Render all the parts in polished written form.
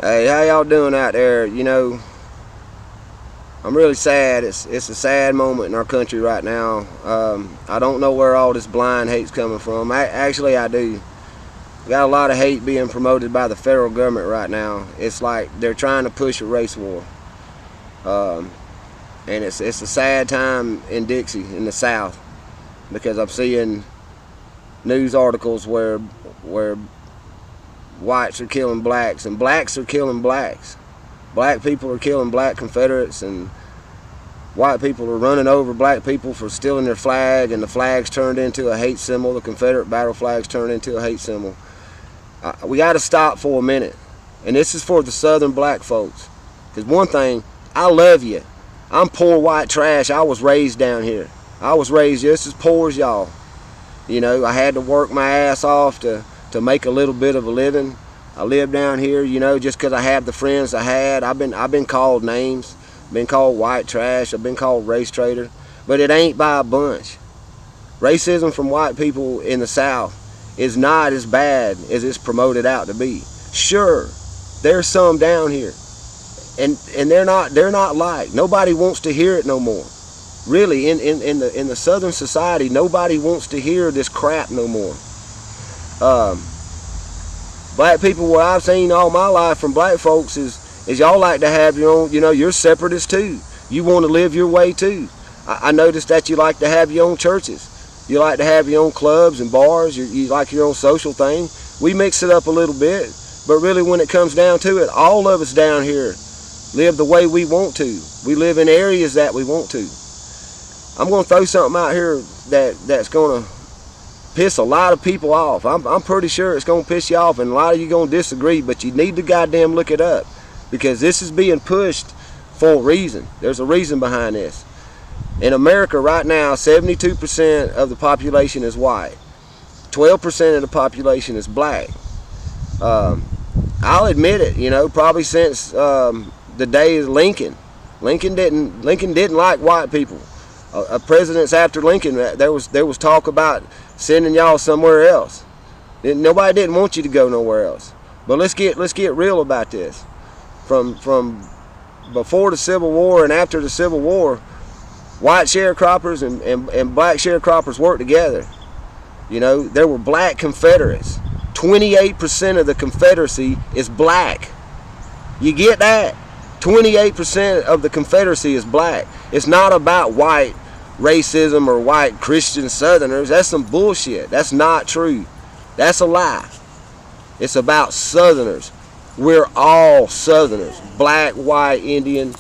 Hey, how y'all doing out there? You know, I'm really sad. It's a sad moment in our country right now. I don't know where all this blind hate's coming from. Actually, I do. We got a lot of hate being promoted by the federal government right now. It's like they're trying to push a race war. And it's a sad time in Dixie, in the South, because I'm seeing news articles where whites are killing blacks and blacks are killing blacks. Black people are killing black Confederates, and white people are running over black people for stealing their flag, and the flag's turned into a hate symbol. The Confederate battle flag's turned into a hate symbol. We got to stop for a minute, and this is for the Southern black folks. Because one thing, I love you. I'm poor white trash. I was raised down here. I was raised just as poor as y'all. You know, I had to work my ass off to make a little bit of a living. I live down here, you know, just because I have the friends I had. I've been called names, been called white trash, I've been called race traitor, but it ain't by a bunch. Racism from white people in the South is not as bad as it's promoted out to be. Sure, there's some down here, and they're not liked. Nobody wants to hear it no more. Really, in the Southern society, nobody wants to hear this crap no more. Black people, what I've seen all my life from black folks is y'all like to have your own, you know, you're separatists too. You want to live your way too. I noticed that you like to have your own churches. You like to have your own clubs and bars. You like your own social thing. We mix it up a little bit, but really when it comes down to it, all of us down here live the way we want to. We live in areas that we want to. I'm going to throw something out here that's going to piss a lot of people off. I'm pretty sure it's going to piss you off, and a lot of you going to disagree, but you need to goddamn look it up, because this is being pushed for a reason. There's a reason behind this. In America right now, 72% of the population is white. 12% of the population is black. I'll admit it, you know, probably since the day of Lincoln. Lincoln didn't like white people. Presidents after Lincoln, there was talk about sending y'all somewhere else. Nobody didn't want you to go nowhere else. But let's get real about this. From before the Civil War and after the Civil War, white sharecroppers and black sharecroppers worked together. You know, there were black Confederates. 28% of the Confederacy is black. You get that? 28% of the Confederacy is black. It's not about white racism or white Christian Southerners. That's some bullshit. That's not true. That's a lie. It's about Southerners. We're all Southerners. Black, white, Indian.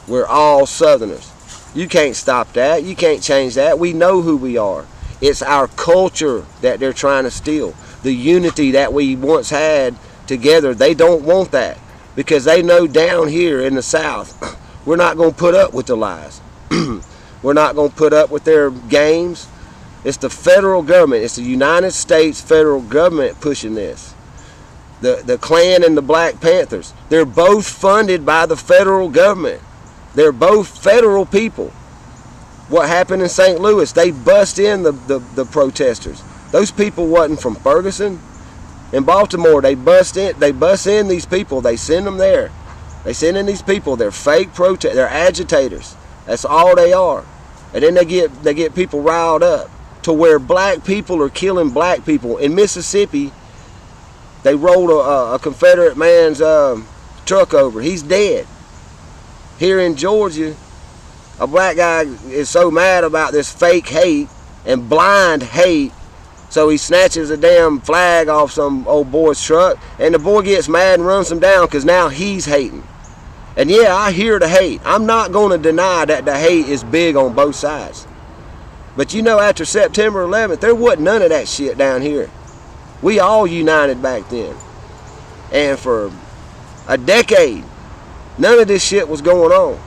We're all Southerners. You can't stop that. You can't change that. We know who we are. It's our culture that they're trying to steal. The unity that we once had together, they don't want that, because they know down here in the South, we're not going to put up with the lies. We're not going to put up with their games. It's the federal government. It's the United States federal government pushing this. The Klan and the Black Panthers, they're both funded by the federal government. They're both federal people. What happened in St. Louis, they bust in the protesters. Those people wasn't from Ferguson. In Baltimore, they bust in these people. They send them there. They send in these people. They're fake they're agitators. That's all they are. And then they get people riled up to where black people are killing black people. In Mississippi, they rolled a Confederate man's truck over. He's dead. Here in Georgia, a black guy is so mad about this fake hate and blind hate, so he snatches a damn flag off some old boy's truck, and the boy gets mad and runs him down because now he's hating. And yeah, I hear the hate. I'm not going to deny that the hate is big on both sides. But you know, after September 11th, there wasn't none of that shit down here. We all united back then. And for a decade, none of this shit was going on.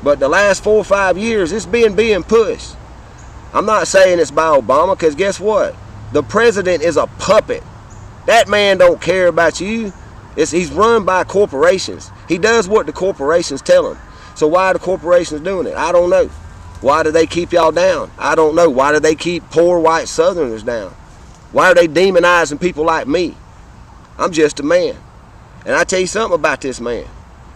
But the last 4 or 5 years, it's being pushed. I'm not saying it's by Obama, because guess what? The president is a puppet. That man don't care about you. He's run by corporations. He does what the corporations tell him. So why are the corporations doing it? I don't know. Why do they keep y'all down? I don't know. Why do they keep poor white Southerners down? Why are they demonizing people like me? I'm just a man. And I tell you something about this man.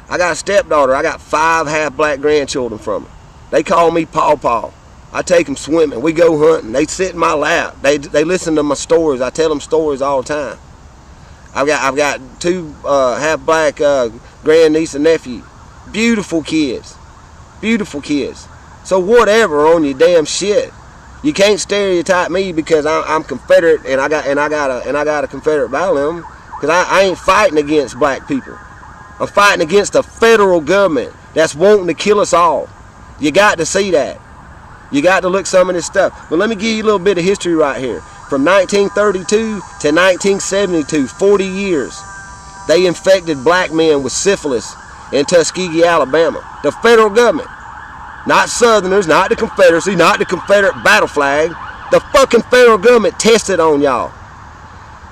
I got a stepdaughter. I got 5 half-black grandchildren from her. They call me Paw Paw. I take them swimming. We go hunting. They sit in my lap. They listen to my stories. I tell them stories all the time. I've got 2 half-black grandniece and nephew. Beautiful kids. Beautiful kids. So whatever on your damn shit. You can't stereotype me because I'm Confederate and I got a Confederate battle emblem, because I ain't fighting against black people. I'm fighting against the federal government that's wanting to kill us all. You got to see that. You got to look some of this stuff. But let me give you a little bit of history right here. From 1932 to 1972, 40 years, they infected black men with syphilis in Tuskegee, Alabama. The federal government. Not Southerners, not the Confederacy, not the Confederate battle flag. The fucking federal government tested on y'all.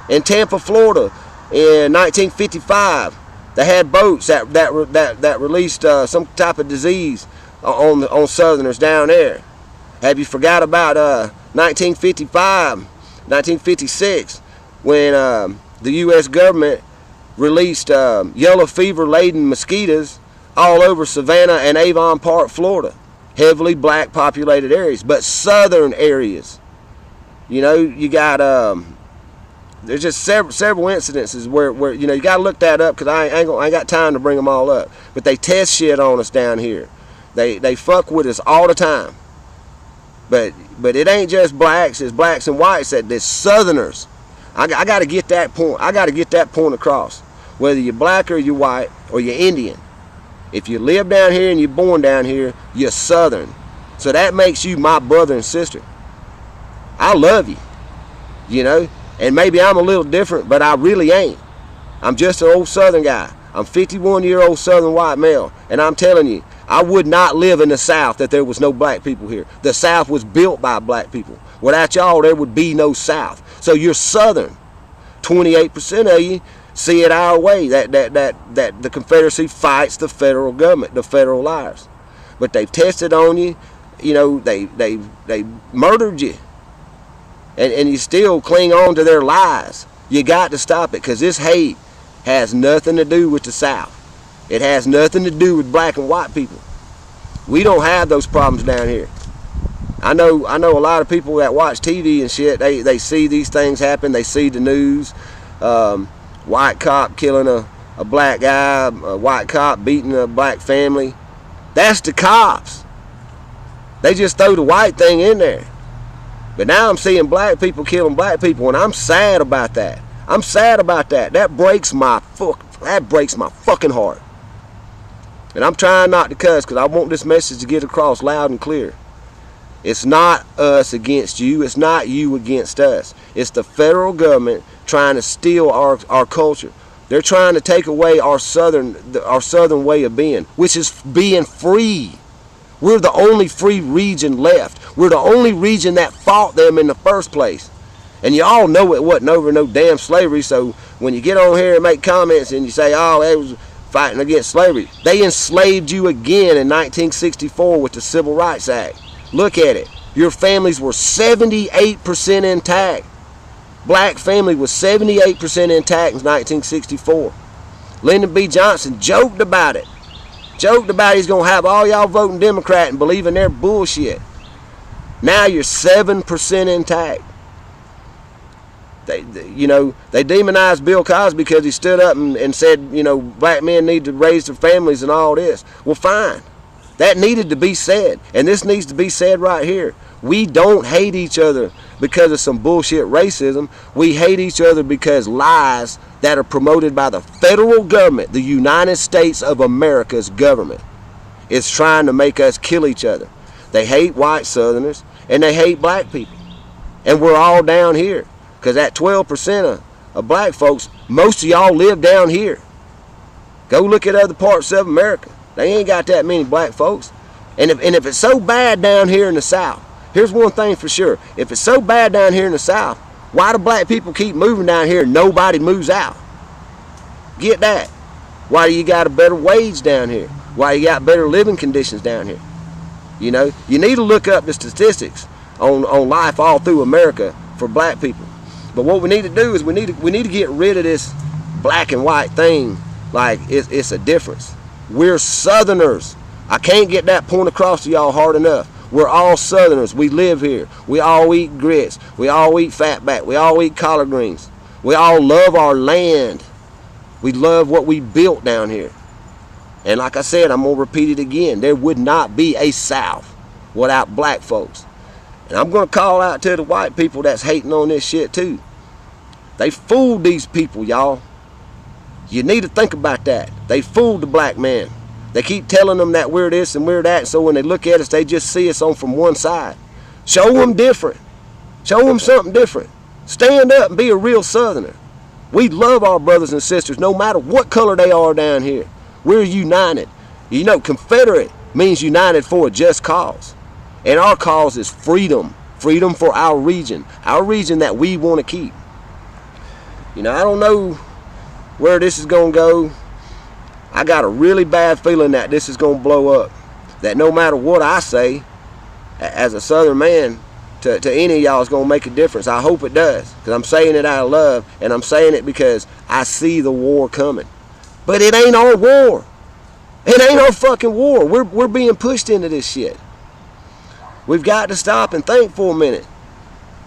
In Tampa, Florida, in 1955, they had boats that released some type of disease on Southerners down there. Have you forgot about 1955, 1956, when the U.S. government released yellow fever-laden mosquitoes all over Savannah and Avon Park, Florida? Heavily black populated areas, but southern areas. You know, you got there's just several incidences where you know, you got to look that up, because I ain't got time to bring them all up. But they test shit on us down here. They fuck with us all the time. But it ain't just blacks, it's blacks and whites. That there's Southerners. I got to get that point. I got to get that point across. Whether you're black or you're white or you're Indian, if you live down here and you're born down here, you're Southern. So that makes you my brother and sister. I love you, you know. And maybe I'm a little different, but I really ain't. I'm just an old Southern guy. I'm 51-year-old Southern white male. And I'm telling you, I would not live in the South if there was no black people here. The South was built by black people. Without y'all, there would be no South. So you're Southern. 28% of you see it our way, that the Confederacy fights the federal government, the federal liars. But they've tested on you. You know, they murdered you. And you still cling on to their lies. You got to stop it, because this hate has nothing to do with the South. It has nothing to do with black and white people. We don't have those problems down here. I know a lot of people that watch TV and shit, they see these things happen. They see the news. White cop killing a black guy, a white cop beating a black family. That's the cops. They just throw the white thing in there. But now I'm seeing black people killing black people, and I'm sad about that. I'm sad about that. That breaks my fucking heart. And I'm trying not to cuss, because I want this message to get across loud and clear. It's not us against you. It's not you against us. It's the federal government trying to steal our culture. They're trying to take away our southern way of being, which is being free. We're the only free region left. We're the only region that fought them in the first place. And you all know it wasn't over no damn slavery. So when you get on here and make comments and you say, oh, they was fighting against slavery, they enslaved you again in 1964 with the Civil Rights Act. Look at it. Your families were 78% intact. Black family was 78% intact in 1964. Lyndon B. Johnson joked about it. Joked about he's going to have all y'all voting Democrat and believing their bullshit. Now you're 7% intact. They demonized Bill Cosby because he stood up and said, you know, black men need to raise their families and all this. Well, fine. That needed to be said. And this needs to be said right here. We don't hate each other because of some bullshit racism. We hate each other because lies that are promoted by the federal government, the United States of America's government, is trying to make us kill each other. They hate white Southerners and they hate black people. And we're all down here. Because that 12% of black folks, most of y'all live down here. Go look at other parts of America. They ain't got that many black folks. And if it's so bad down here in the South, here's one thing for sure. If it's so bad down here in the South, why do black people keep moving down here and nobody moves out? Get that. Why do you got a better wage down here? Why you got better living conditions down here? You know, you need to look up the statistics on life all through America for black people. But what we need to do is we need to get rid of this black and white thing. Like, it's a difference. We're Southerners. I can't get that point across to y'all hard enough. We're all Southerners. We live here. We all eat grits. We all eat fatback. We all eat collard greens. We all love our land. We love what we built down here. And like I said, I'm going to repeat it again. There would not be a South without black folks. And I'm going to call out to the white people that's hating on this shit too. They fooled these people, y'all. You need to think about that. They fooled the black man. They keep telling them that we're this and we're that. So when they look at us, they just see us on from one side. Show them different. Show them something different. Stand up and be a real Southerner. We love our brothers and sisters no matter what color they are down here. We're united. You know, Confederate means united for a just cause. And our cause is freedom. Freedom for our region that we want to keep. You know, I don't know where this is going to go. I got a really bad feeling that this is going to blow up. That no matter what I say, as a Southern man, to any of y'all is going to make a difference. I hope it does. Because I'm saying it out of love. And I'm saying it because I see the war coming. But it ain't our war. It ain't our fucking war. We're being pushed into this shit. We've got to stop and think for a minute.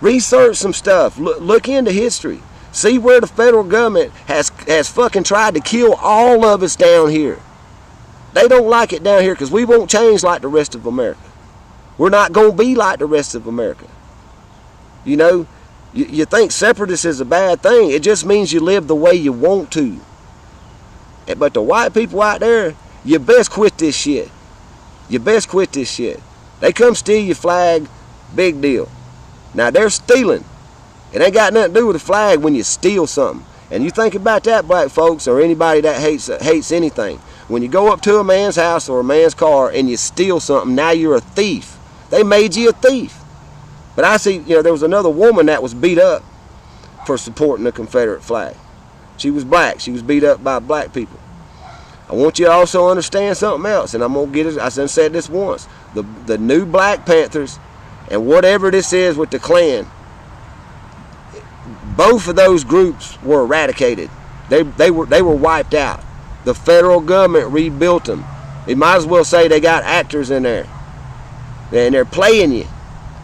Research some stuff. Look into history. See where the federal government has fucking tried to kill all of us down here. They don't like it down here because we won't change like the rest of America. We're not going to be like the rest of America. You know, you think separatist is a bad thing. It just means you live the way you want to. But the white people out there, you best quit this shit. You best quit this shit. They come steal your flag, big deal. Now they're stealing. It ain't got nothing to do with the flag when you steal something. And you think about that, black folks, or anybody that hates anything. When you go up to a man's house or a man's car and you steal something, now you're a thief. They made you a thief. But I see, you know, there was another woman that was beat up for supporting the Confederate flag. She was black. She was beat up by black people. I want you to also understand something else, and I'm going to get it. I said this once. The new Black Panthers and whatever this is with the Klan, both of those groups were eradicated. They were wiped out. The federal government rebuilt them. You might as well say they got actors in there. And they're playing you.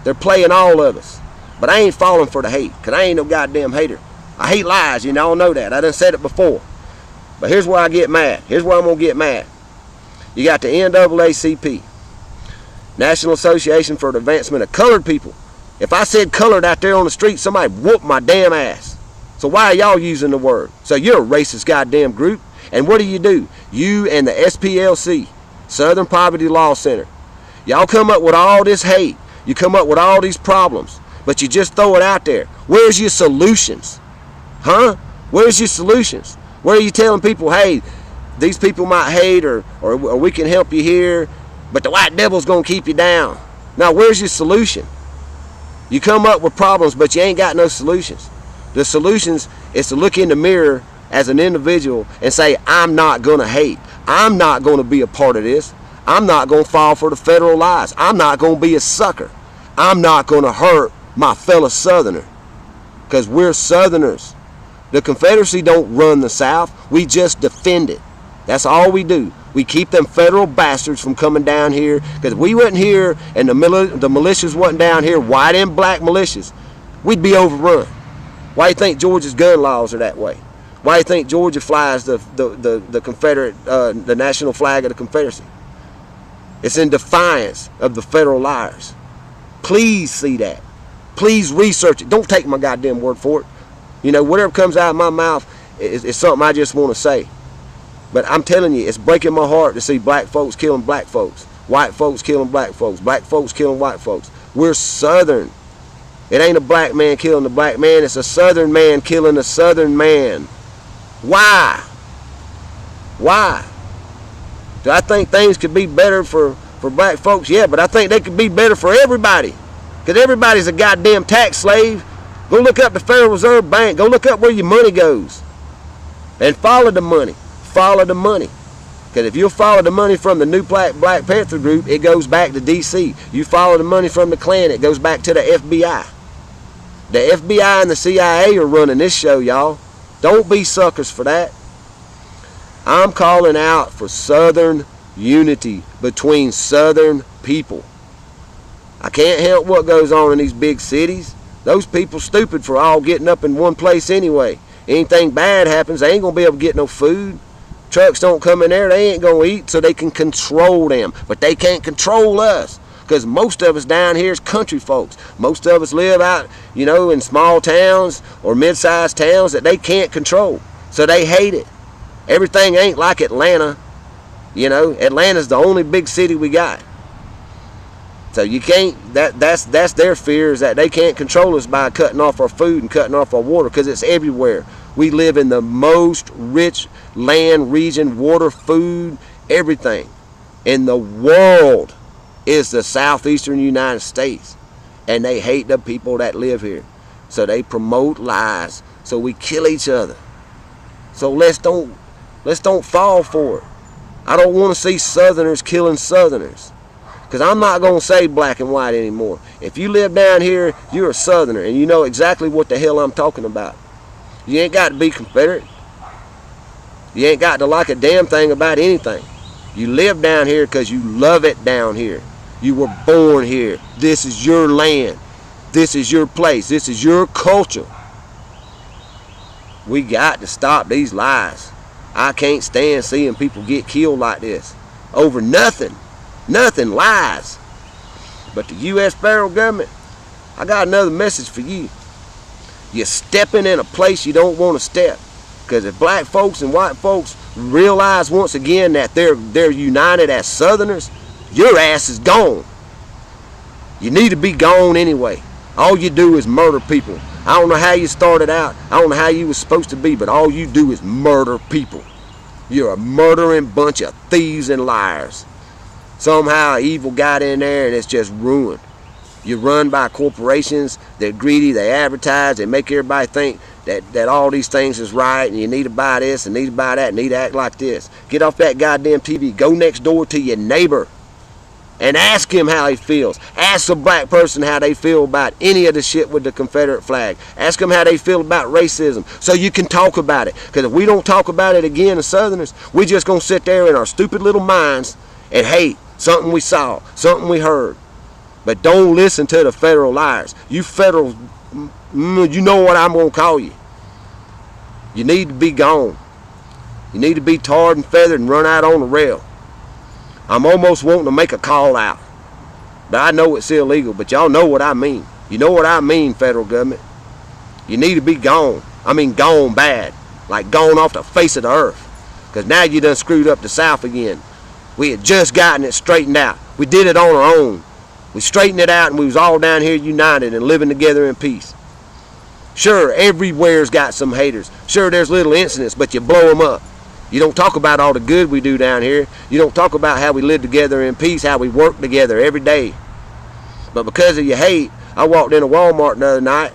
They're playing all of us. But I ain't falling for the hate, because I ain't no goddamn hater. I hate lies, you all know that. I done said it before. But here's where I get mad. Here's where I'm going to get mad. You got the NAACP, National Association for the Advancement of Colored People. If I said colored out there on the street, somebody whooped my damn ass. So why are y'all using the word? So you're a racist goddamn group. And what do? You and the SPLC, Southern Poverty Law Center. Y'all come up with all this hate. You come up with all these problems. But you just throw it out there. Where's your solutions? Huh? Where's your solutions? Where are you telling people, hey, these people might hate or we can help you here, but the white devil's going to keep you down. Now, where's your solution? You come up with problems, but you ain't got no solutions. The solutions is to look in the mirror as an individual and say, I'm not going to hate. I'm not going to be a part of this. I'm not going to fall for the federal lies. I'm not going to be a sucker. I'm not going to hurt my fellow Southerner, because we're Southerners. The Confederacy don't run the South. We just defend it. That's all we do. We keep them federal bastards from coming down here, because if we wasn't here and the militias wasn't down here, white and black militias, we'd be overrun. Why do you think Georgia's gun laws are that way? Why do you think Georgia flies the Confederate, the national flag of the Confederacy? It's in defiance of the federal liars. Please see that. Please research it. Don't take my goddamn word for it. You know, whatever comes out of my mouth is something I just want to say. But I'm telling you, it's breaking my heart to see black folks killing black folks, white folks killing black folks killing white folks. We're Southern. It ain't a black man killing a black man. It's a Southern man killing a Southern man. Why? Why? Do I think things could be better for black folks? Yeah, but I think they could be better for everybody. Because everybody's a goddamn tax slave. Go look up the Federal Reserve Bank. Go look up where your money goes. And follow the money. Follow the money. Because if you'll follow the money from the new Black Panther group, it goes back to D.C. You follow the money from the Klan, it goes back to the FBI. The FBI and the CIA are running this show, y'all. Don't be suckers for that. I'm calling out for Southern unity between Southern people. I can't help what goes on in these big cities. Those people stupid for all getting up in one place anyway. Anything bad happens, they ain't going to be able to get no food. Trucks don't come in there, they ain't going to eat, so they can control them. But they can't control us, because most of us down here is country folks. Most of us live out, in small towns or mid-sized towns that they can't control. So they hate it. Everything ain't like Atlanta. Atlanta's the only big city we got. So you can't, that's their fear, is that they can't control us by cutting off our food and cutting off our water, because it's everywhere. We live in the most rich land region, water, food, everything in the world is the southeastern United States. And they hate the people that live here. So they promote lies. So we kill each other. So let's don't fall for it. I don't want to see Southerners killing Southerners. Because I'm not going to say black and white anymore. If you live down here, you're a Southerner, and you know exactly what the hell I'm talking about. You ain't got to be Confederate. You ain't got to like a damn thing about anything. You live down here because you love it down here. You were born here. This is your land. This is your place. This is your culture. We got to stop these lies. I can't stand seeing people get killed like this over nothing. Nothing, lies. But the U.S. federal government, I got another message for you. You're stepping in a place you don't want to step. Because if black folks and white folks realize once again that they're united as Southerners, your ass is gone. You need to be gone anyway. All you do is murder people. I don't know how you started out. I don't know how you was supposed to be, but all you do is murder people. You're a murdering bunch of thieves and liars. Somehow evil got in there and it's just ruined. You're run by corporations. They're greedy. They advertise. They make everybody think that all these things is right, and you need to buy this and need to buy that and need to act like this. Get off that goddamn TV. Go next door to your neighbor and ask him how he feels. Ask a black person how they feel about any of the shit with the Confederate flag. Ask them how they feel about racism, so you can talk about it. Because if we don't talk about it again as Southerners, we just going to sit there in our stupid little minds and hate something we saw, something we heard. But don't listen to the federal liars. You federal, you know what I'm going to call you. You need to be gone. You need to be tarred and feathered and run out on the rail. I'm almost wanting to make a call out. But I know it's illegal, but y'all know what I mean. You know what I mean, federal government. You need to be gone. I mean gone bad. Like gone off the face of the earth. Because now you done screwed up the South again. We had just gotten it straightened out. We did it on our own. We straightened it out and we was all down here united and living together in peace. Sure, everywhere's got some haters. Sure, there's little incidents, but you blow them up. You don't talk about all the good we do down here. You don't talk about how we live together in peace, how we work together every day. But because of your hate, I walked into Walmart the other night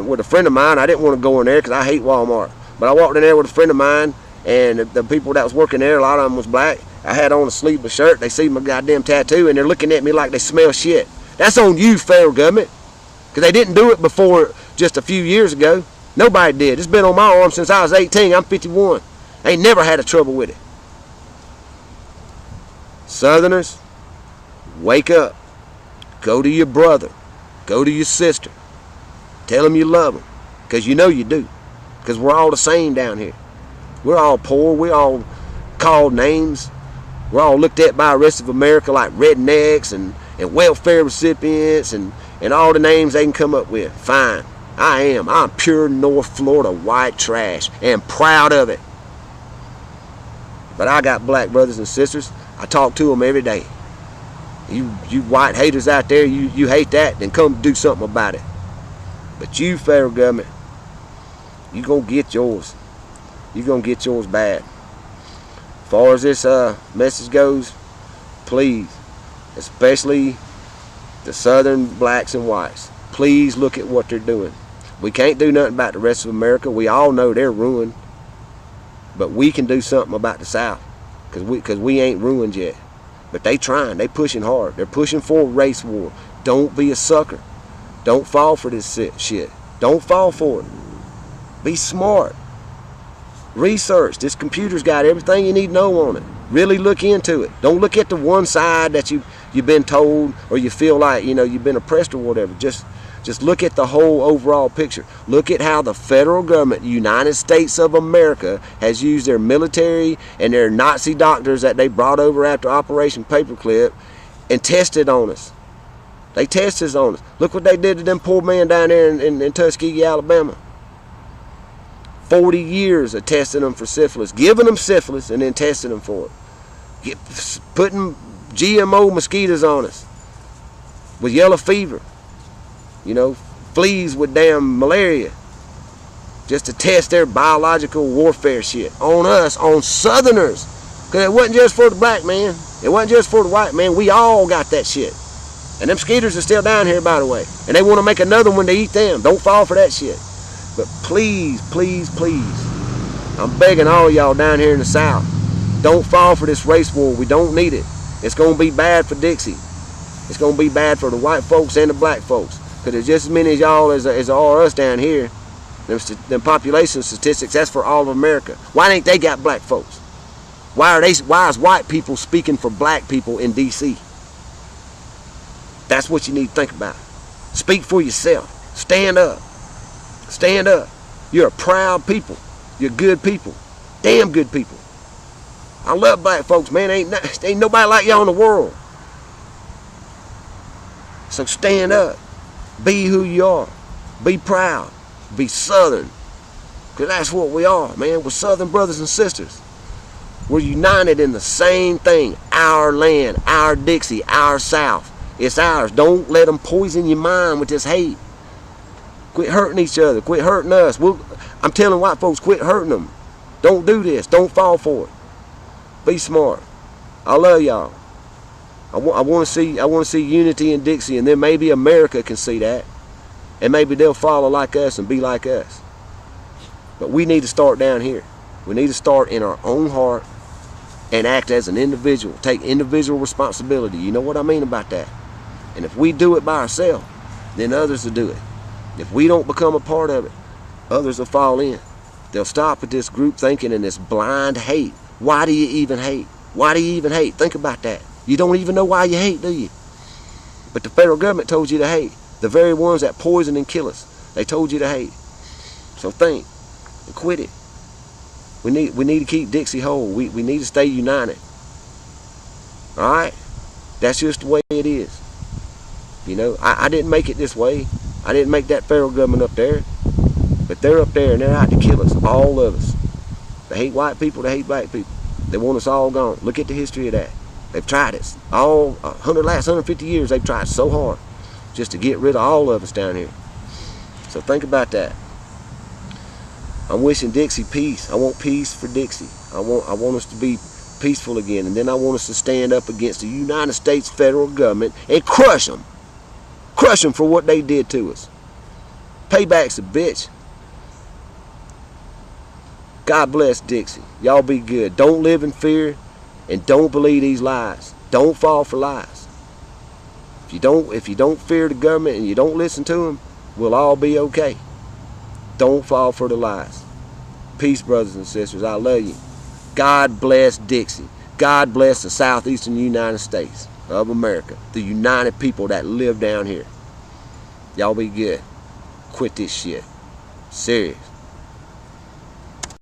with a friend of mine. I didn't want to go in there because I hate Walmart. But I walked in there with a friend of mine, and the people that was working there, a lot of them was black. I had on a sleeveless shirt. They see my goddamn tattoo, and they're looking at me like they smell shit. That's on you, federal government. Because they didn't do it before just a few years ago. Nobody did. It's been on my arm since I was 18. I'm 51. I ain't never had a trouble with it. Southerners, wake up. Go to your brother. Go to your sister. Tell them you love them. Because you know you do. Because we're all the same down here. We're all poor. We're all called names. We're all looked at by the rest of America like rednecks and welfare recipients and all the names they can come up with. Fine. I'm pure North Florida white trash and proud of it. But I got black brothers and sisters. I talk to them every day. You white haters out there, you hate that, then come do something about it. But you, federal government, you gonna get yours. You gonna get yours bad. As far as this message goes, please, especially the southern blacks and whites, please look at what they're doing. We can't do nothing about the rest of America. We all know they're ruined. But we can do something about the South, because we ain't ruined yet. But they trying. They pushing hard. They're pushing for a race war. Don't be a sucker. Don't fall for this shit. Don't fall for it. Be smart. Research. This computer's got everything you need to know on it. Really look into it. Don't look at the one side that you've been told, or you feel like, you know, you've been oppressed or whatever. Just look at the whole overall picture. Look at how the federal government, United States of America, has used their military and their Nazi doctors that they brought over after Operation Paperclip and tested on us. They tested on us. Look what they did to them poor men down there in Tuskegee, Alabama. 40 years of testing them for syphilis, giving them syphilis and then testing them for it. Putting GMO mosquitoes on us with yellow fever. You know, fleas with damn malaria. Just to test their biological warfare shit on us, on Southerners. Because it wasn't just for the black man. It wasn't just for the white man. We all got that shit. And them mosquitoes are still down here, by the way. And they want to make another one to eat them. Don't fall for that shit. But please, please, please, I'm begging all y'all down here in the South, don't fall for this race war. We don't need it. It's going to be bad for Dixie. It's going to be bad for the white folks and the black folks. Because there's just as many as y'all as are us down here. Them population statistics, that's for all of America. Why ain't they got black folks? Why is white people speaking for black people in D.C.? That's what you need to think about. Speak for yourself. Stand up. Stand up. You're a proud people. You're good people. Damn good people. I love black folks, man. Ain't nobody like y'all in the world. So stand up. Be who you are. Be proud. Be Southern. Because that's what we are, man. We're Southern brothers and sisters. We're united in the same thing. Our land, our Dixie, our South. It's ours. Don't let them poison your mind with this hate. Quit hurting each other. Quit hurting us. I'm telling white folks, quit hurting them. Don't do this. Don't fall for it. Be smart. I love y'all. I want to see unity in Dixie, and then maybe America can see that, and maybe they'll follow like us and be like us. But we need to start down here. We need to start in our own heart and act as an individual. Take individual responsibility. You know what I mean about that? And if we do it by ourselves, then others will do it. If we don't become a part of it, others will fall in. They'll stop with this group thinking and this blind hate. Why do you even hate? Why do you even hate? Think about that. You don't even know why you hate, do you? But the federal government told you to hate. The very ones that poison and kill us, they told you to hate. So think and quit it. We need to keep Dixie whole. We need to stay united. All right? That's just the way it is. You know, I didn't make it this way. I didn't make that federal government up there. But they're up there and they're out to kill us, all of us. They hate white people, they hate black people. They want us all gone. Look at the history of that. They've tried it. Last 150 years, they've tried so hard just to get rid of all of us down here. So think about that. I'm wishing Dixie peace. I want peace for Dixie. I want us to be peaceful again. And then I want us to stand up against the United States federal government and crush them. Crush them for what they did to us. Payback's a bitch. God bless Dixie. Y'all be good. Don't live in fear and don't believe these lies. Don't fall for lies. If you don't fear the government and you don't listen to them, we'll all be okay. Don't fall for the lies. Peace, brothers and sisters. I love you. God bless Dixie. God bless the southeastern United States of America. The united people that live down here. Y'all be good. Quit this shit. Serious.